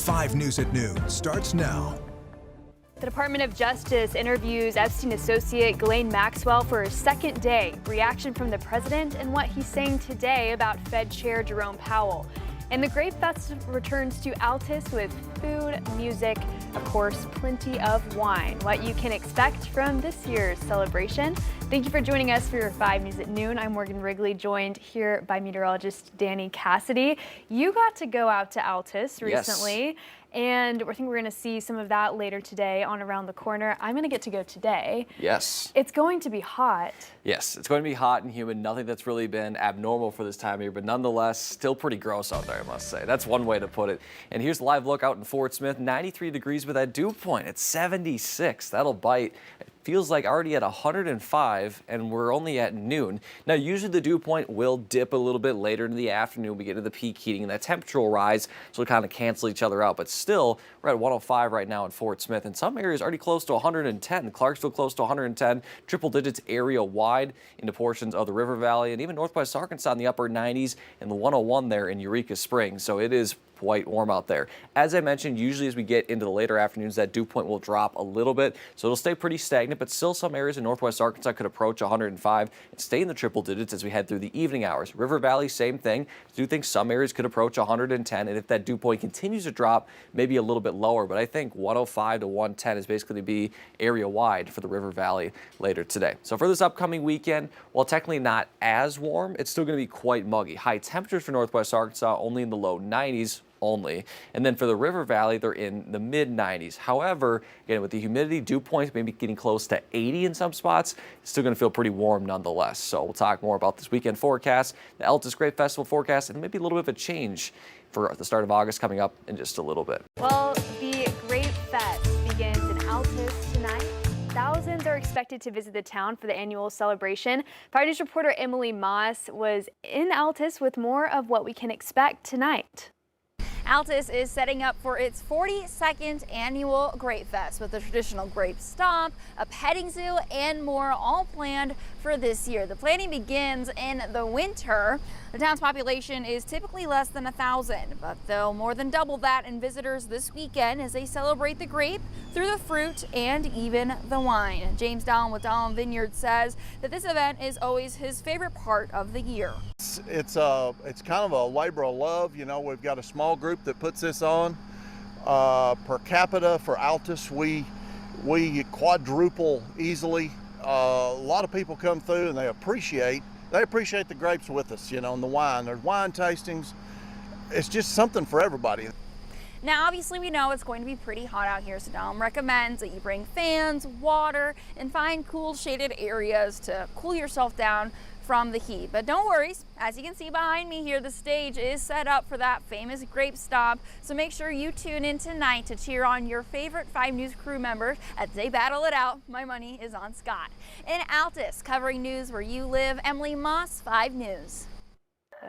5 News at Noon starts now. The Department of Justice interviews Epstein associate Ghislaine Maxwell for a second day. Reaction from the president and what he's saying today about Fed Chair Jerome Powell. And the Grape Festival returns to Altus with food, music, of course, plenty of wine. What you can expect from this year's celebration. Thank you for joining us for your 5 News at Noon. I'm Morgan Wrigley, joined here by meteorologist Danny Cassidy. You got to go out to Altus recently. Yes. And I think we're going to see some of that later today on Around the Corner. I'm going to get to go today. Yes. It's going to be hot. Yes, it's going to be hot and humid. Nothing that's really been abnormal for this time of year, but nonetheless, still pretty gross out there, I must say. That's one way to put it. And here's a live look out in Fort Smith. 93 degrees with that dew point. It's 76. That'll bite. It feels like already at 105, and we're only at noon. Now, usually the dew point will dip a little bit later in the afternoon. We get to the peak heating, and that temperature will rise, so it'll kind of cancel each other out. But still, we're at 105 right now in Fort Smith. In some areas, already close to 110. Clarksville close to 110. Triple digits area-wide into portions of the River Valley, and even northwest Arkansas in the upper 90s, and the 101 there in Eureka Springs. So it is quite warm out there. As I mentioned, usually as we get into the later afternoons, that dew point will drop a little bit, so it'll stay pretty stagnant, but still some areas in northwest Arkansas could approach 105 and stay in the triple digits as we head through the evening hours. River Valley, same thing. I do think some areas could approach 110, and if that dew point continues to drop, maybe a little bit lower, but I think 105 to 110 is basically to be area-wide for the River Valley later today. So for this upcoming weekend, while technically not as warm, it's still going to be quite muggy. High temperatures for northwest Arkansas only in the low 90s. Only. And then for the River Valley, they're in the mid 90s. However, again, with the humidity, dew points maybe getting close to 80 in some spots, it's still going to feel pretty warm nonetheless. So we'll talk more about this weekend forecast, the Altus Grape Festival forecast, and maybe a little bit of a change for the start of August coming up in just a little bit. Well, the Grape Fest begins in Altus tonight. Thousands are expected to visit the town for the annual celebration. 5 News reporter Emily Moss was in Altus with more of what we can expect tonight. Altus is setting up for its 42nd annual Grape Fest with a traditional grape stop, a petting zoo, and more, all planned for this year. The planning begins in the winter. The town's population is typically less than 1,000, but they'll more than double that in visitors this weekend as they celebrate the grape through the fruit and even the wine. James Dallin with Dallin Vineyard says that this event is always his favorite part of the year. It's kind of a labor of love. You know, we've got a small group that puts this on. Per capita for Altus, we quadruple easily. A lot of people come through and they appreciate the grapes with us, you know, and the wine. There's wine tastings. It's just something for everybody. Now, obviously, we know it's going to be pretty hot out here, so Dom recommends that you bring fans, water, and find cool shaded areas to cool yourself down from the heat. But don't worry, as you can see behind me here, the stage is set up for that famous grape stop. So make sure you tune in tonight to cheer on your favorite 5 News crew members as they battle it out. My money is on Scott. In Altus, covering news where you live, Emily Moss, 5 News.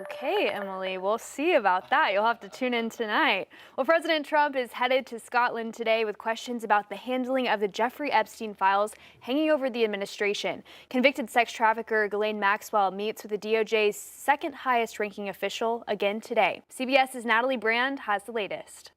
Okay, Emily, we'll see about that. You'll have to tune in tonight. Well, President Trump is headed to Scotland today with questions about the handling of the Jeffrey Epstein files hanging over the administration. Convicted sex trafficker Ghislaine Maxwell meets with the DOJ's second highest ranking official again today. CBS's Natalie Brand has the latest.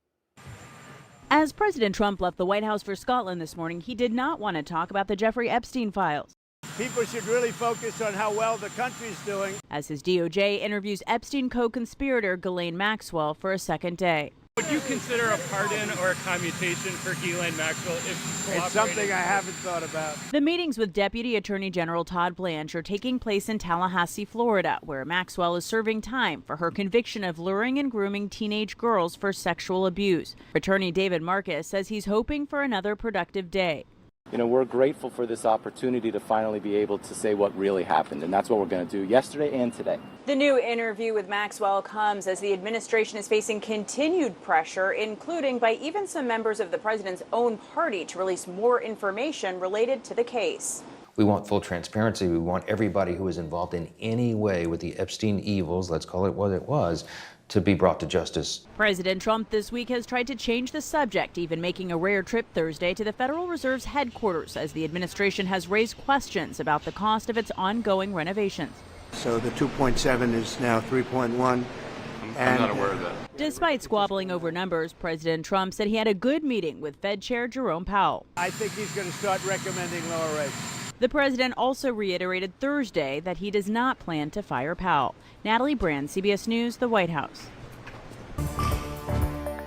As President Trump left the White House for Scotland this morning, he did not want to talk about the Jeffrey Epstein files. People should really focus on how well the country's doing. As his DOJ interviews Epstein co-conspirator Ghislaine Maxwell for a second day. Would you consider a pardon or a commutation for Ghislaine Maxwell if she's cooperating? It's something I haven't thought about. The meetings with Deputy Attorney General Todd Blanche are taking place in Tallahassee, Florida, where Maxwell is serving time for her conviction of luring and grooming teenage girls for sexual abuse. Attorney David Marcus says he's hoping for another productive day. You know, we're grateful for this opportunity to finally be able to say what really happened, and that's what we're going to do yesterday and today. The new interview with Maxwell comes as the administration is facing continued pressure, including by even some members of the president's own party, to release more information related to the case. We want full transparency. We want everybody who was involved in any way with the Epstein evils, let's call it what it was, to be brought to justice. President Trump this week has tried to change the subject, even making a rare trip Thursday to the Federal Reserve's headquarters as the administration has raised questions about the cost of its ongoing renovations. So the 2.7 is now 3.1. I'm not aware of that. Despite squabbling over numbers, President Trump said he had a good meeting with Fed Chair Jerome Powell. I think he's going to start recommending lower rates. The president also reiterated Thursday that he does not plan to fire Powell. Natalie Brand, CBS News, the White House.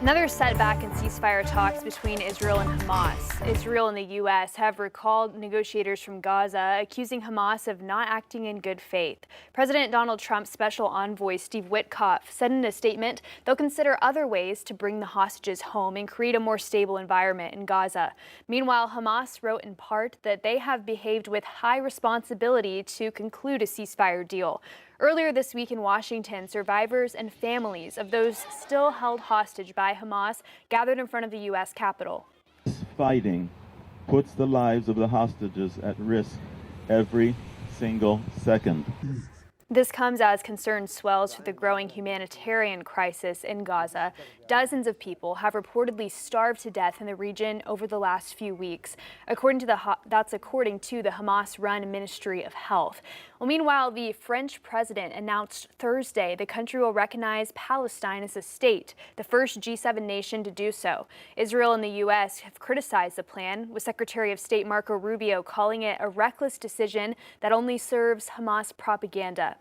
Another setback in ceasefire talks between Israel and Hamas. Israel and the U.S. have recalled negotiators from Gaza, accusing Hamas of not acting in good faith. President Donald Trump's special envoy, Steve Witkoff, said in a statement they'll consider other ways to bring the hostages home and create a more stable environment in Gaza. Meanwhile, Hamas wrote in part that they have behaved with high responsibility to conclude a ceasefire deal. Earlier this week in Washington, survivors and families of those still held hostage by Hamas gathered in front of the U.S. Capitol. Fighting puts the lives of the hostages at risk every single second. This comes as concern swells for the growing humanitarian crisis in Gaza. Dozens of people have reportedly starved to death in the region over the last few weeks, according to the Hamas-run Ministry of Health. Well, meanwhile, the French president announced Thursday the country will recognize Palestine as a state, the first G7 nation to do so. Israel and the U.S. have criticized the plan, with Secretary of State Marco Rubio calling it a reckless decision that only serves Hamas propaganda.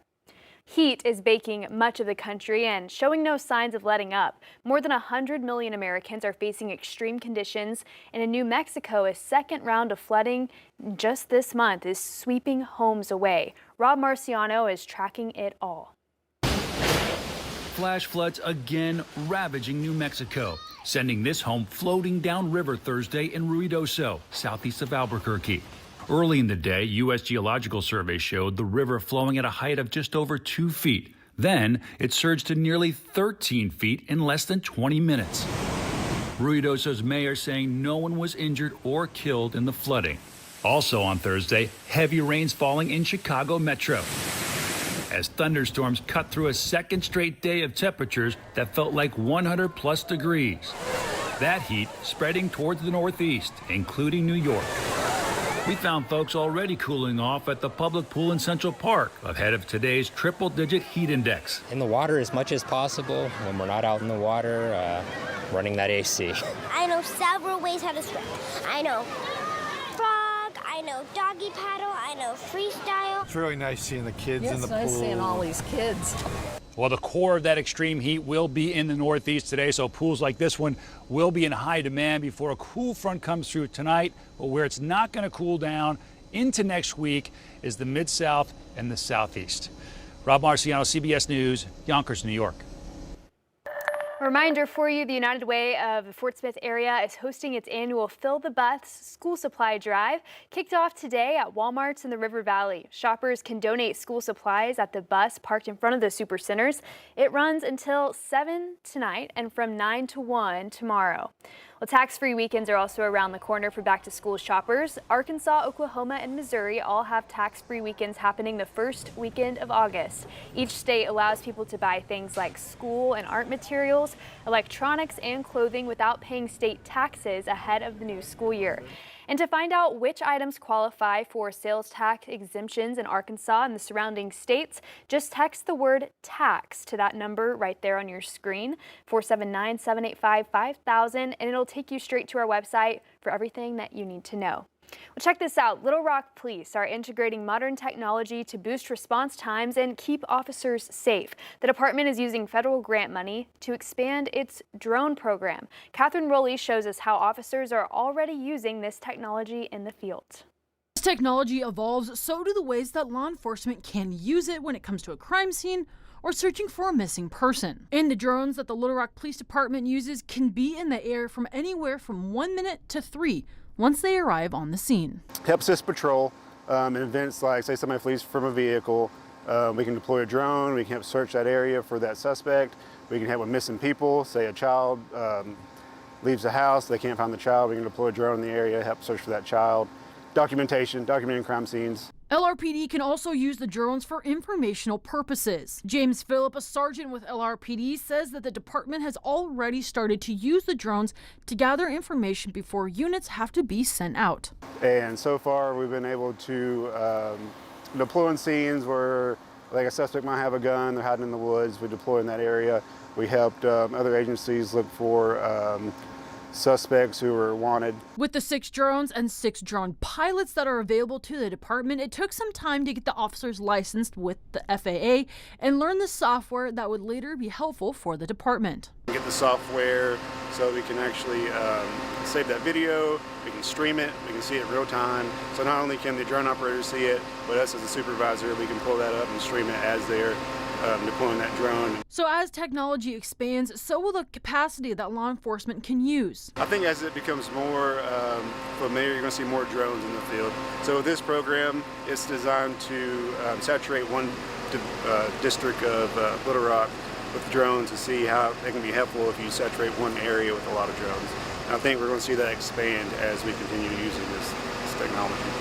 Heat is baking much of the country and showing no signs of letting up. More than 100 million Americans are facing extreme conditions, and in New Mexico, a second round of flooding just this month is sweeping homes away. Rob Marciano is tracking it all. Flash floods again ravaging New Mexico, sending this home floating downriver Thursday in Ruidoso, southeast of Albuquerque. Early in the day, U.S. Geological Survey showed the river flowing at a height of just over 2 feet. Then it surged to nearly 13 feet in less than 20 minutes. Ruidoso's mayor saying no one was injured or killed in the flooding. Also on Thursday, heavy rains falling in Chicago Metro, as thunderstorms cut through a second straight day of temperatures that felt like 100+ degrees. That heat spreading towards the northeast, including New York. We found folks already cooling off at the public pool in Central Park ahead of today's triple-digit heat index. In the water as much as possible when we're not out in the water, running that AC. I know several ways how to swim. I know frog, I know doggy paddle, I know freestyle. It's really nice seeing the kids in the pool. It's nice seeing all these kids. Well, the core of that extreme heat will be in the northeast today, so pools like this one will be in high demand before a cool front comes through tonight. But where it's not going to cool down into next week is the Mid-South and the Southeast. Rob Marciano, CBS News, Yonkers, New York. A reminder for you, the United Way of the Fort Smith area is hosting its annual Fill the Bus school supply drive, kicked off today at Walmart's in the River Valley. Shoppers can donate school supplies at the bus parked in front of the super centers. It runs until 7 tonight and from 9 to 1 tomorrow. Well, tax-free weekends are also around the corner for back-to-school shoppers. Arkansas, Oklahoma, and Missouri all have tax-free weekends happening the first weekend of August. Each state allows people to buy things like school and art materials, electronics, and clothing without paying state taxes ahead of the new school year. And to find out which items qualify for sales tax exemptions in Arkansas and the surrounding states, just text the word tax to that number right there on your screen, 479-785-5000, and it'll take you straight to our website for everything that you need to know. Well, check this out. Little Rock Police are integrating modern technology to boost response times and keep officers safe. The department is using federal grant money to expand its drone program. Catherine Rowley shows us how officers are already using this technology in the field. As technology evolves, so do the ways that law enforcement can use it when it comes to a crime scene or searching for a missing person. And the drones that the Little Rock Police Department uses can be in the air from anywhere from 1 minute to 3 once they arrive on the scene. Helps us patrol in events like, say, somebody flees from a vehicle. We can deploy a drone, we can help search that area for that suspect. We can help with missing people, say a child leaves the house, they can't find the child, we can deploy a drone in the area, help search for that child. Documentation, documenting crime scenes. LRPD can also use the drones for informational purposes. James Phillip, a sergeant with LRPD, says that the department has already started to use the drones to gather information before units have to be sent out. And so far we've been able to deploy in scenes where like a suspect might have a gun, they're hiding in the woods, we deploy in that area. We helped other agencies look for suspects who were wanted. With the 6 drones and 6 drone pilots that are available to the department, it took some time to get the officers licensed with the FAA and learn the software that would later be helpful for the department. Get the software so we can actually save that video, we can stream it, we can see it real time. So not only can the drone operator see it, but us as a supervisor, we can pull that up and stream it as they're deploying that drone. So as technology expands, so will the capacity that law enforcement can use. I think as it becomes more familiar, you're going to see more drones in the field. So with this program, it's designed to saturate one district of Little Rock with drones to see how they can be helpful if you saturate one area with a lot of drones. And I think we're going to see that expand as we continue using this technology.